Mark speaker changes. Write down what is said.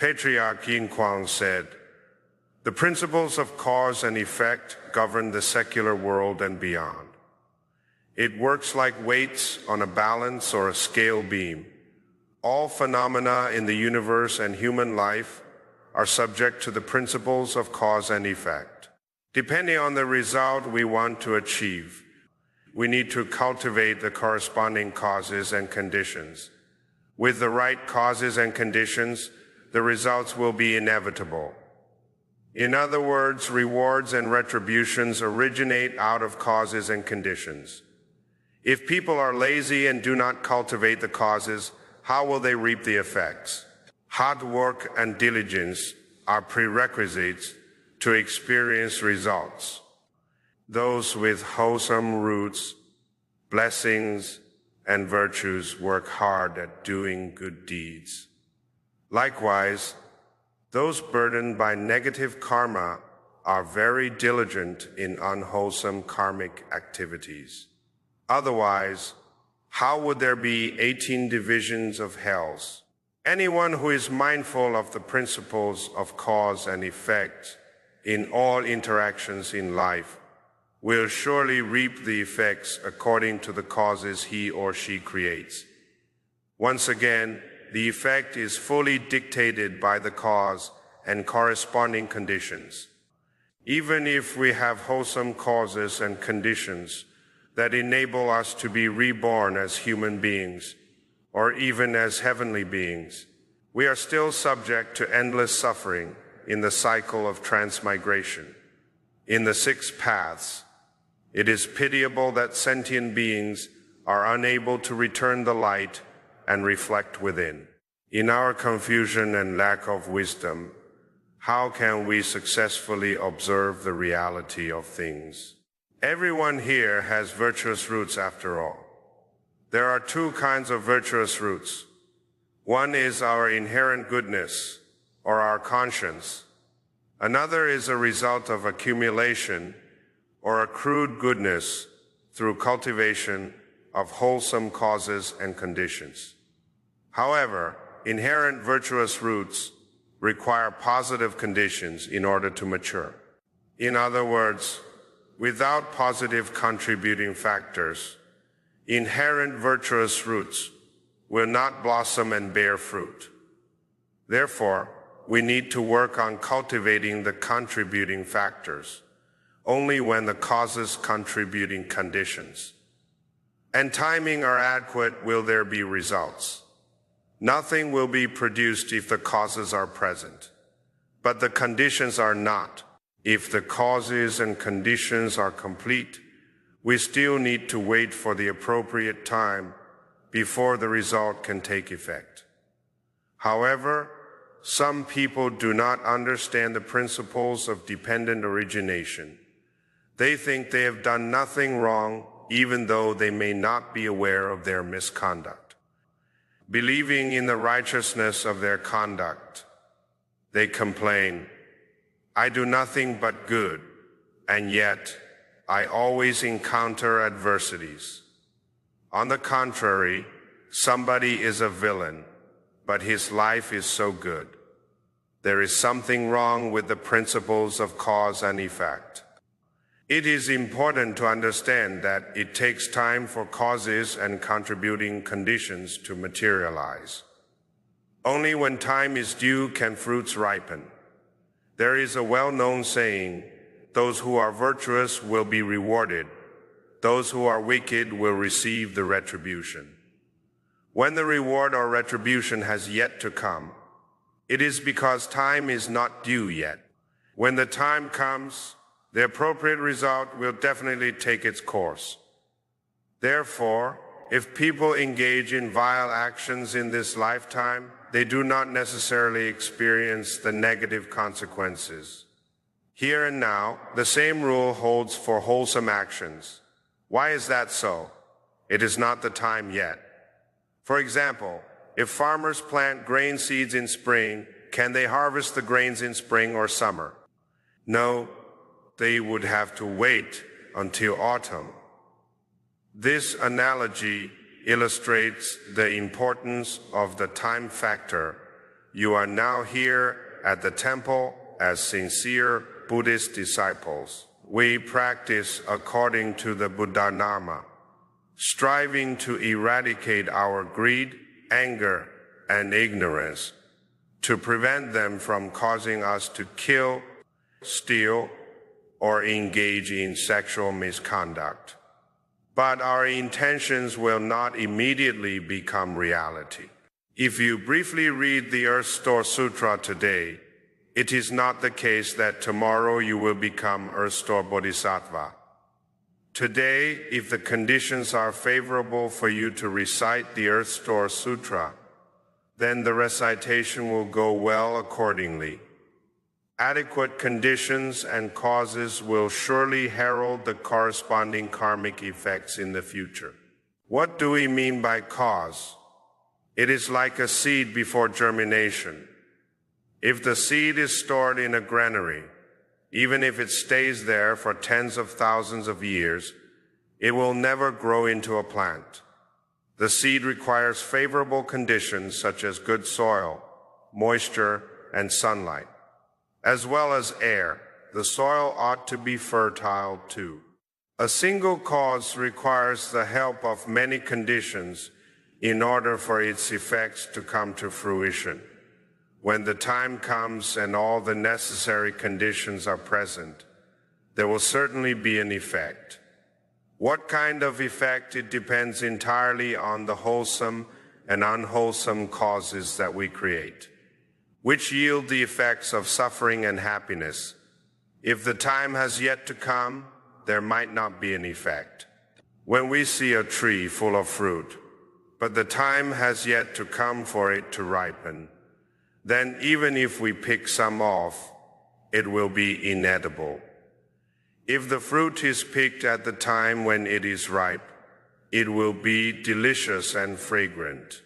Speaker 1: Patriarch Yin Kuang said, "The principles of cause and effect govern the secular world and beyond. It works like weights on a balance or a scale beam. All phenomena in the universe and human life are subject to the principles of cause and effect. Depending on the result we want to achieve, we need to cultivate the corresponding causes and conditions. With the right causes and conditions, the results will be inevitable. In other words, rewards and retributions originate out of causes and conditions. If people are lazy and do not cultivate the causes, how will they reap the effects? Hard work and diligence are prerequisites to experience results. Those with wholesome roots, blessings, and virtues work hard at doing good deeds. Likewise, those burdened by negative karma are very diligent in unwholesome karmic activities. Otherwise, how would there be 18 divisions of hells? Anyone who is mindful of the principles of cause and effect in all interactions in life will surely reap the effects according to the causes he or she creates. Once again, the effect is fully dictated by the cause and corresponding conditions. Even if we have wholesome causes and conditions that enable us to be reborn as human beings, or even as heavenly beings, we are still subject to endless suffering in the cycle of transmigration. In the 6 paths, it is pitiable that sentient beings are unable to return the light and reflect within. In our confusion and lack of wisdom, how can we successfully observe the reality of things? Everyone here has virtuous roots after all. There are 2 kinds of virtuous roots. One is our inherent goodness, or our conscience. Another is a result of accumulation, or accrued goodness through cultivation of wholesome causes and conditions. However, inherent virtuous roots require positive conditions in order to mature. In other words, without positive contributing factors, inherent virtuous roots will not blossom and bear fruit. Therefore, we need to work on cultivating the contributing factors only when the causes contributing conditions and timing are adequate will there be results. Nothing will be produced if the causes are present, but the conditions are not. If the causes and conditions are complete, we still need to wait for the appropriate time before the result can take effect. However, some people do not understand the principles of dependent origination. They think they have done nothing wrong, even though they may not be aware of their misconduct. Believing in the righteousness of their conduct, they complain, "I do nothing but good, and yet I always encounter adversities." On the contrary, somebody is a villain, but his life is so good. There is something wrong with the principles of cause and effect. It is important to understand that it takes time for causes and contributing conditions to materialize. Only when time is due can fruits ripen. There is a well-known saying, "Those who are virtuous will be rewarded. Those who are wicked will receive the retribution." When the reward or retribution has yet to come, it is because time is not due yet. When the time comes, the appropriate result will definitely take its course. Therefore, if people engage in vile actions in this lifetime, they do not necessarily experience the negative consequences. Here and now, the same rule holds for wholesome actions. Why is that so? It is not the time yet. For example, if farmers plant grain seeds in spring, can they harvest the grains in spring or summer? No, they would have to wait until autumn. This analogy illustrates the importance of the time factor you are now here at the temple as sincere Buddhist disciples. We practice according to the Buddha Dharma, striving to eradicate our greed, anger, and ignorance, to prevent them from causing us to kill, steal, or engage in sexual misconduct. But our intentions will not immediately become reality. If you briefly read the Earth Store Sutra today, it is not the case that tomorrow you will become Earth Store Bodhisattva. Today, if the conditions are favorable for you to recite the Earth Store Sutra, then the recitation will go well accordingly. Adequate conditions and causes will surely herald the corresponding karmic effects in the future. What do we mean by cause? It is like a seed before germination. If the seed is stored in a granary, even if it stays there for tens of thousands of years, it will never grow into a plant. The seed requires favorable conditions such as good soil, moisture, and sunlight, as well as air. The soil ought to be fertile too. A single cause requires the help of many conditions in order for its effects to come to fruition. When the time comes and all the necessary conditions are present, there will certainly be an effect. What kind of effect? It depends entirely on the wholesome and unwholesome causes that we create, which yield the effects of suffering and happiness. If the time has yet to come, there might not be an effect. When we see a tree full of fruit, but the time has yet to come for it to ripen, then even if we pick some off, it will be inedible. If the fruit is picked at the time when it is ripe, it will be delicious and fragrant.